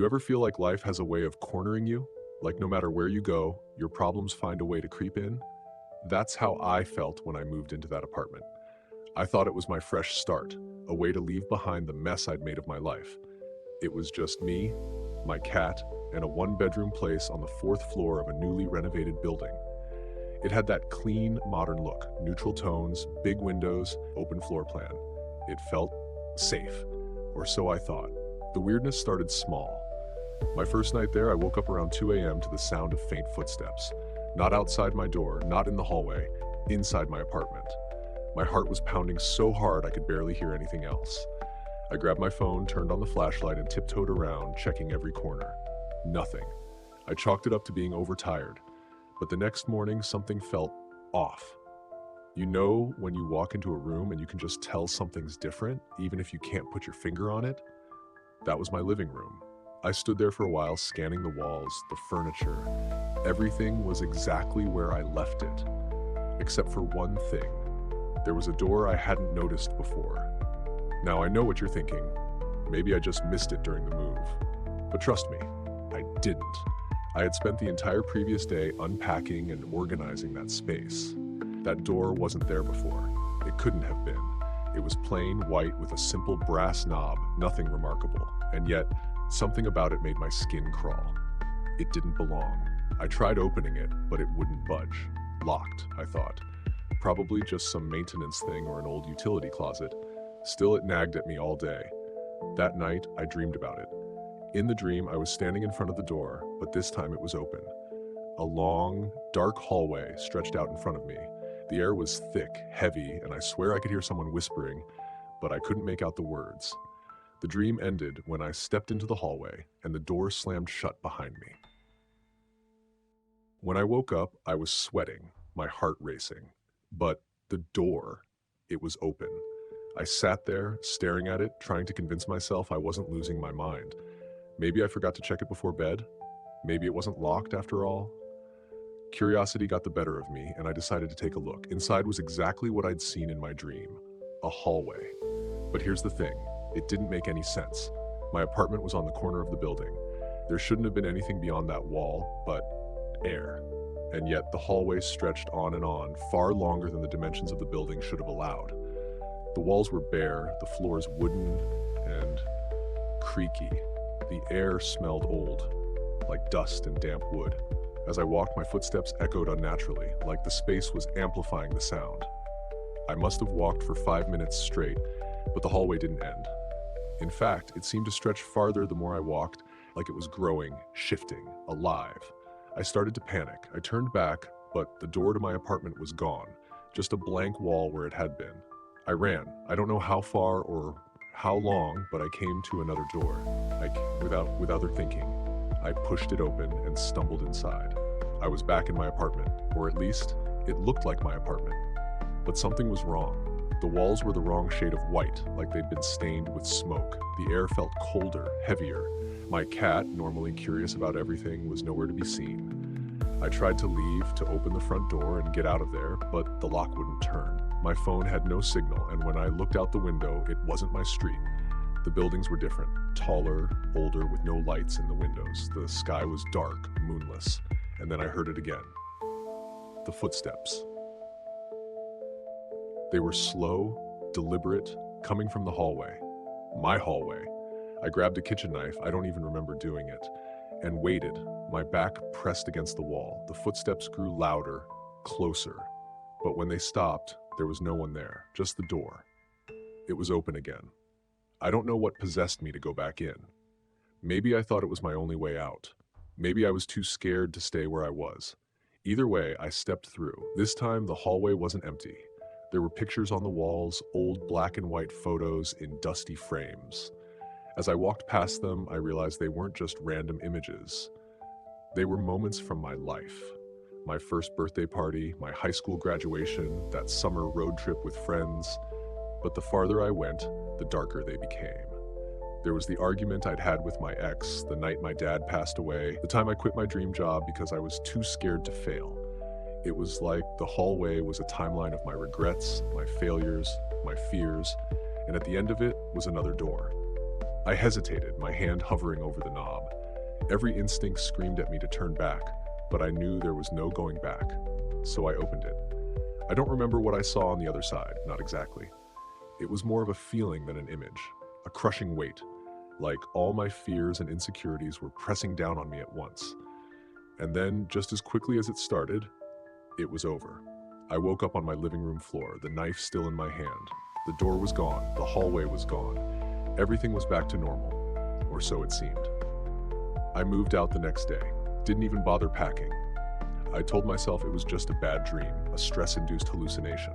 you ever feel like life has a way of cornering you? Like no matter where you go, your problems find a way to creep in? That's how I felt when I moved into that apartment. I thought it was my fresh start, a way to leave behind the mess I'd made of my life. It was just me, my cat, and a one-bedroom place on the fourth floor of a newly renovated building. It had that clean, modern look, neutral tones, big windows, open floor plan. It felt safe, or so I thought. The weirdness started small. My first night there, I woke up around 2 a.m. to the sound of faint footsteps. Not outside my door, not in the hallway, inside my apartment. My heart was pounding so hard I could barely hear anything else. I grabbed my phone, turned on the flashlight, and tiptoed around, checking every corner. Nothing. I chalked it up to being overtired. But the next morning, something felt off. You know when you walk into a room and you can just tell something's different, even if you can't put your finger on it? That was my living room. I stood there for a while, scanning the walls, the furniture. Everything was exactly where I left it, except for one thing. There was a door I hadn't noticed before. Now I know what you're thinking. Maybe I just missed it during the move. But trust me, I didn't. I had spent the entire previous day unpacking and organizing that space. That door wasn't there before. It couldn't have been. It was plain white with a simple brass knob, nothing remarkable. And yet, something about it made my skin crawl. It didn't belong. I tried opening it, but it wouldn't budge. Locked, I thought. Probably just some maintenance thing or an old utility closet. Still, it nagged at me all day. That night, I dreamed about it. In the dream, I was standing in front of the door, but this time it was open. A long, dark hallway stretched out in front of me. The air was thick, heavy, and I swear I could hear someone whispering, but I couldn't make out the words. The dream ended when I stepped into the hallway, and the door slammed shut behind me. When I woke up, I was sweating, my heart racing. But the door, it was open. I sat there, staring at it, trying to convince myself I wasn't losing my mind. Maybe I forgot to check it before bed. Maybe it wasn't locked after all. Curiosity got the better of me, and I decided to take a look. Inside was exactly what I'd seen in my dream, a hallway. But here's the thing, it didn't make any sense. My apartment was on the corner of the building. There shouldn't have been anything beyond that wall, but air. And yet the hallway stretched on and on, far longer than the dimensions of the building should have allowed. The walls were bare, the floors wooden and creaky. The air smelled old, like dust and damp wood. As I walked, my footsteps echoed unnaturally, like the space was amplifying the sound. I must have walked for 5 minutes straight, but the hallway didn't end. In fact, it seemed to stretch farther the more I walked, like it was growing, shifting, alive. I started to panic. I turned back, but the door to my apartment was gone, just a blank wall where it had been. I ran. I don't know how far or how long, but I came to another door. Without thinking, I pushed it open and stumbled inside. I was back in my apartment, or at least, it looked like my apartment. But something was wrong. The walls were the wrong shade of white, like they'd been stained with smoke. The air felt colder, heavier. My cat, normally curious about everything, was nowhere to be seen. I tried to leave, to open the front door and get out of there, but the lock wouldn't turn. My phone had no signal, and when I looked out the window, it wasn't my street. The buildings were different, taller, older, with no lights in the windows. The sky was dark, moonless, and then I heard it again. The footsteps. They were slow, deliberate, coming from the hallway. My hallway. I grabbed a kitchen knife, I don't even remember doing it, and waited, my back pressed against the wall. The footsteps grew louder, closer. But when they stopped, there was no one there, just the door. It was open again. I don't know what possessed me to go back in. Maybe I thought it was my only way out. Maybe I was too scared to stay where I was. Either way, I stepped through. This time, the hallway wasn't empty. There were pictures on the walls, old black and white photos in dusty frames. As I walked past them, I realized they weren't just random images. They were moments from my life. My first birthday party, my high school graduation, that summer road trip with friends. But the farther I went, the darker they became. There was the argument I'd had with my ex, the night my dad passed away, the time I quit my dream job because I was too scared to fail. It was like the hallway was a timeline of my regrets, my failures, my fears, and at the end of it was another door. I hesitated, my hand hovering over the knob. Every instinct screamed at me to turn back, but I knew there was no going back, so I opened it. I don't remember what I saw on the other side, not exactly. It was more of a feeling than an image, a crushing weight, like all my fears and insecurities were pressing down on me at once. And then, just as quickly as it started, it was over. I woke up on my living room floor, the knife still in my hand. The door was gone, the hallway was gone. Everything was back to normal, or so it seemed. I moved out the next day, didn't even bother packing. I told myself it was just a bad dream, a stress-induced hallucination.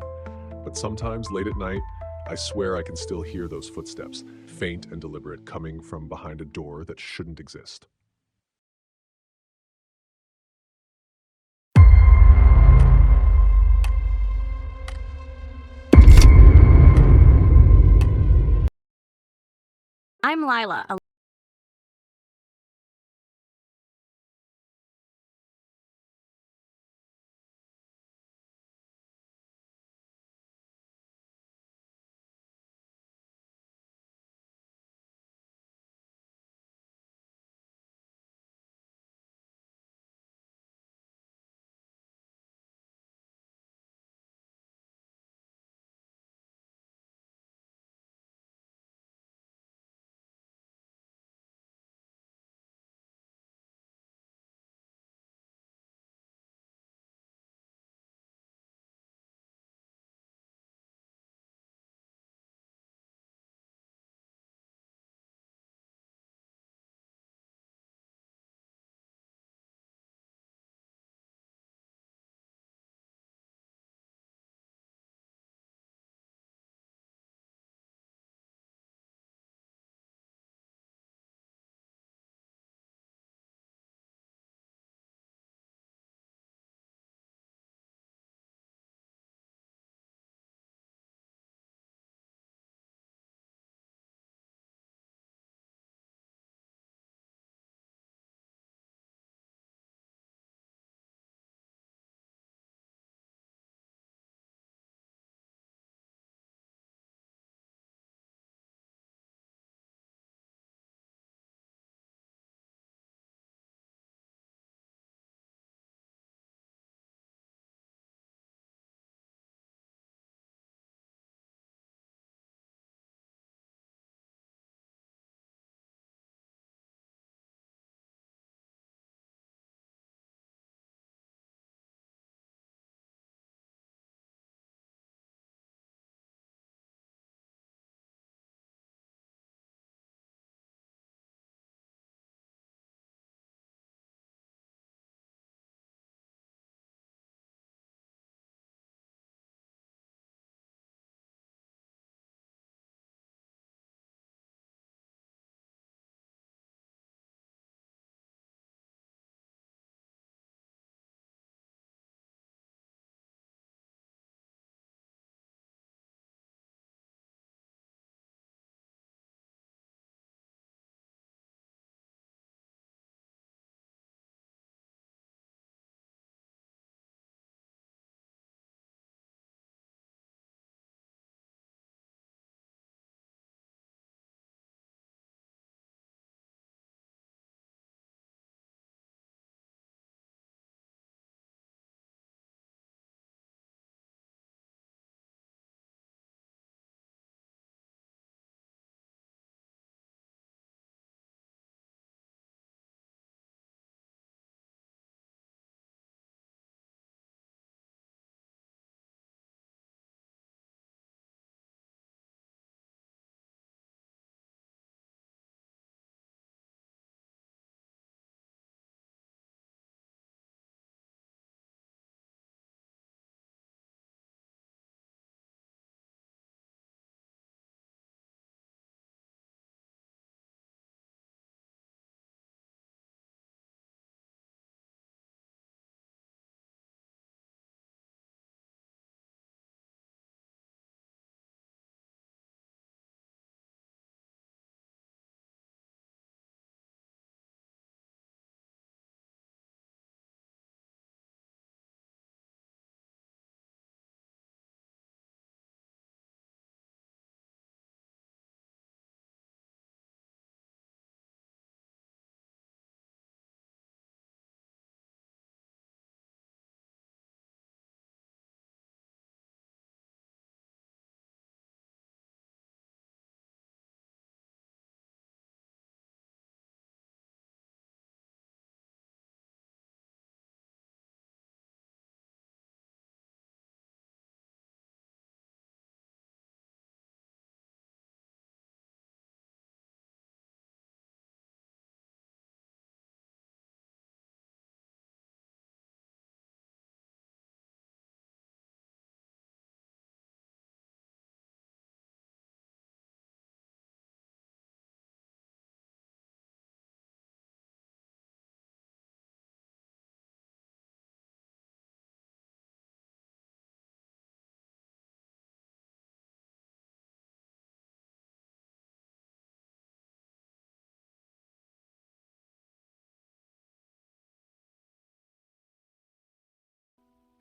But sometimes, late at night, I swear I can still hear those footsteps, faint and deliberate, coming from behind a door that shouldn't exist. I'm Lila,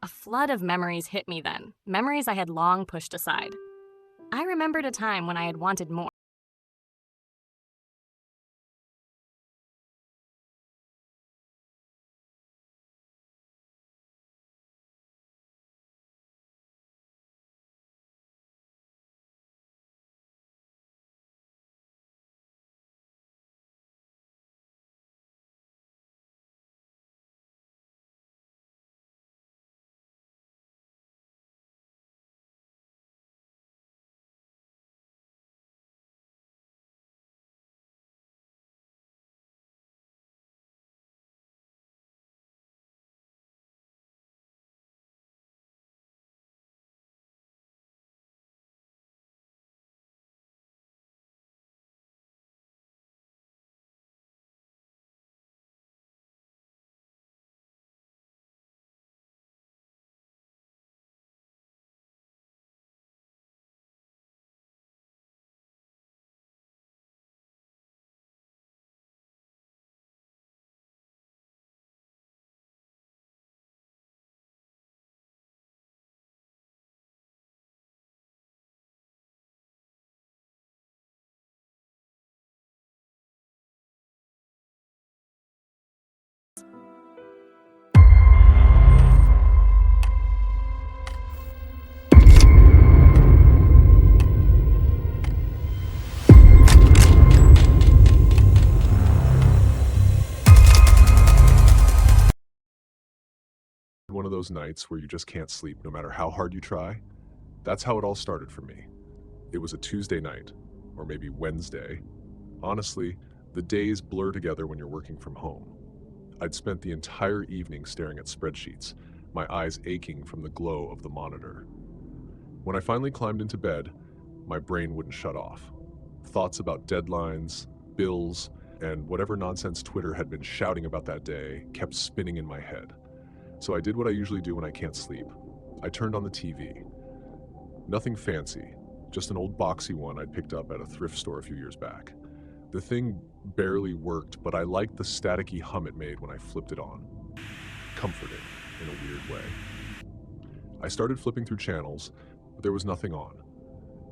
A flood of memories hit me then, memories I had long pushed aside. I remembered a time when I had wanted more. One of those nights where you just can't sleep no matter how hard you try? That's how it all started for me. It was a Tuesday night, or maybe Wednesday. Honestly, the days blur together when you're working from home. I'd spent the entire evening staring at spreadsheets, my eyes aching from the glow of the monitor. When I finally climbed into bed, my brain wouldn't shut off. Thoughts about deadlines, bills, and whatever nonsense Twitter had been shouting about that day kept spinning in my head. So I did what I usually do when I can't sleep. I turned on the TV. Nothing fancy, just an old boxy one I'd picked up at a thrift store a few years back. The thing barely worked, but I liked the staticky hum it made when I flipped it on. Comforting, in a weird way. I started flipping through channels, but there was nothing on.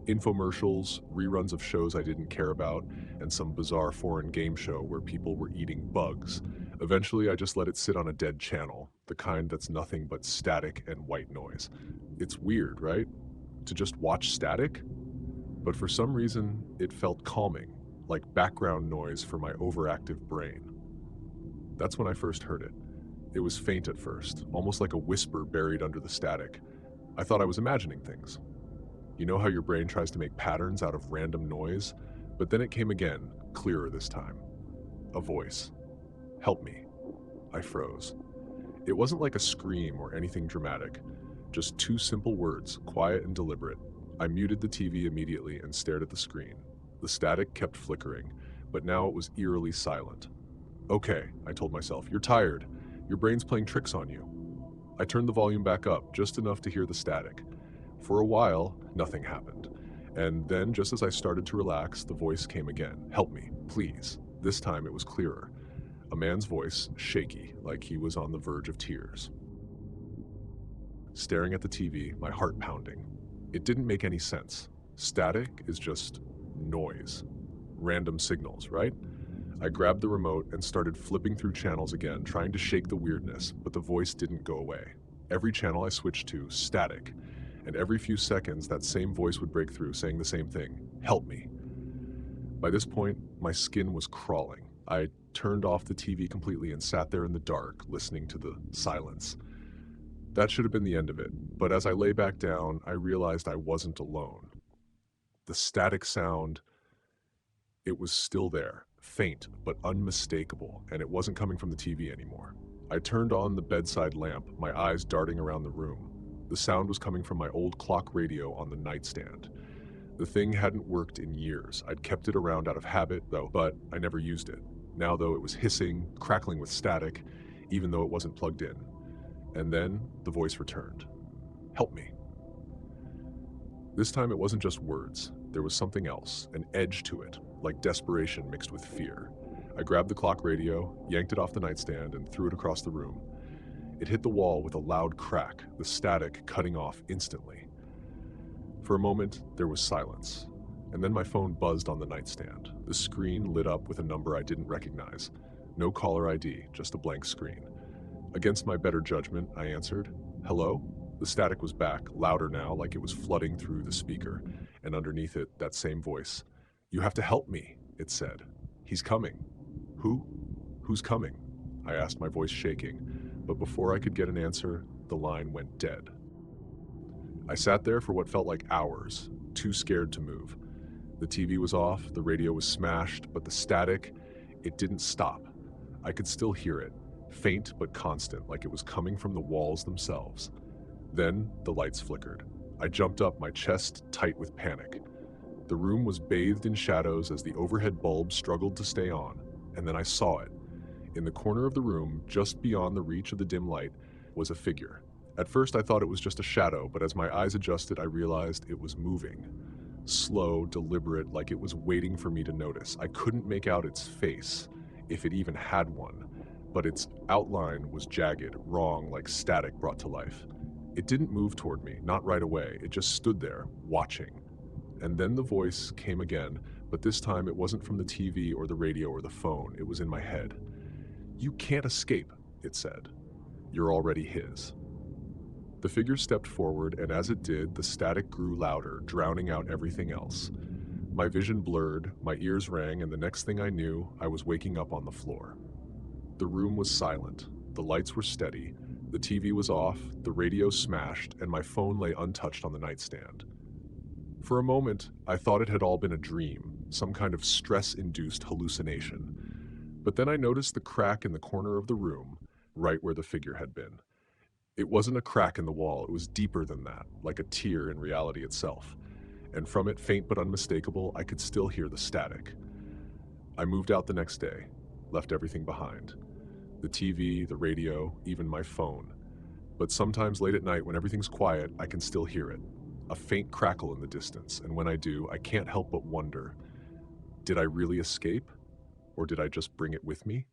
Infomercials, reruns of shows I didn't care about, and some bizarre foreign game show where people were eating bugs. Eventually, I just let it sit on a dead channel, the kind that's nothing but static and white noise. It's weird, right? To just watch static? But for some reason, it felt calming, like background noise for my overactive brain. That's when I first heard it. It was faint at first, almost like a whisper buried under the static. I thought I was imagining things. You know how your brain tries to make patterns out of random noise? But then it came again, clearer this time. A voice. Help me. I froze. It wasn't like a scream or anything dramatic. Just two simple words, quiet and deliberate. I muted the TV immediately and stared at the screen. The static kept flickering, but now it was eerily silent. Okay, I told myself, you're tired. Your brain's playing tricks on you. I turned the volume back up, just enough to hear the static. For a while, nothing happened. And then, just as I started to relax, the voice came again. Help me, please. This time it was clearer. A man's voice, shaky, like he was on the verge of tears. Staring at the TV, my heart pounding. It didn't make any sense. Static is just noise. Random signals, right? I grabbed the remote and started flipping through channels again, trying to shake the weirdness, but the voice didn't go away. Every channel I switched to, static. And every few seconds, that same voice would break through, saying the same thing, help me. By this point, my skin was crawling. I turned off the TV completely and sat there in the dark, listening to the silence. That should have been the end of it, but as I lay back down, I realized I wasn't alone. The static sound, it was still there, faint but unmistakable, and it wasn't coming from the TV anymore. I turned on the bedside lamp, my eyes darting around the room. The sound was coming from my old clock radio on the nightstand. The thing hadn't worked in years. I'd kept it around out of habit, though, but I never used it. Now, though, it was hissing, crackling with static, even though it wasn't plugged in. And then the voice returned. Help me. This time it wasn't just words. There was something else, an edge to it, like desperation mixed with fear. I grabbed the clock radio, yanked it off the nightstand, and threw it across the room. It hit the wall with a loud crack, the static cutting off instantly. For a moment, there was silence, and then my phone buzzed on the nightstand. The screen lit up with a number I didn't recognize. No caller ID, just a blank screen. Against my better judgment, I answered, "Hello?" The static was back, louder now, like it was flooding through the speaker, and underneath it, that same voice. "You have to help me," it said. "He's coming." "Who? Who's coming?" I asked, my voice shaking, but before I could get an answer, the line went dead. I sat there for what felt like hours, too scared to move. The TV was off, the radio was smashed, but the static, it didn't stop. I could still hear it, faint but constant, like it was coming from the walls themselves. Then the lights flickered. I jumped up, my chest tight with panic. The room was bathed in shadows as the overhead bulb struggled to stay on, and then I saw it. In the corner of the room, just beyond the reach of the dim light, was a figure. At first I thought it was just a shadow, but as my eyes adjusted, I realized it was moving. Slow, deliberate, like it was waiting for me to notice. I couldn't make out its face, if it even had one, but its outline was jagged, wrong, like static brought to life. It didn't move toward me, not right away. It just stood there, watching. And then the voice came again, but this time it wasn't from the TV or the radio or the phone. It was in my head. "You can't escape," it said. "You're already his." The figure stepped forward, and as it did, the static grew louder, drowning out everything else. My vision blurred, my ears rang, and the next thing I knew, I was waking up on the floor. The room was silent, the lights were steady, the TV was off, the radio smashed, and my phone lay untouched on the nightstand. For a moment, I thought it had all been a dream, some kind of stress-induced hallucination. But then I noticed the crack in the corner of the room, right where the figure had been. It wasn't a crack in the wall, it was deeper than that, like a tear in reality itself. And from it, faint but unmistakable, I could still hear the static. I moved out the next day, left everything behind. The TV, the radio, even my phone. But sometimes late at night, when everything's quiet, I can still hear it. A faint crackle in the distance, and when I do, I can't help but wonder, did I really escape? Or did I just bring it with me?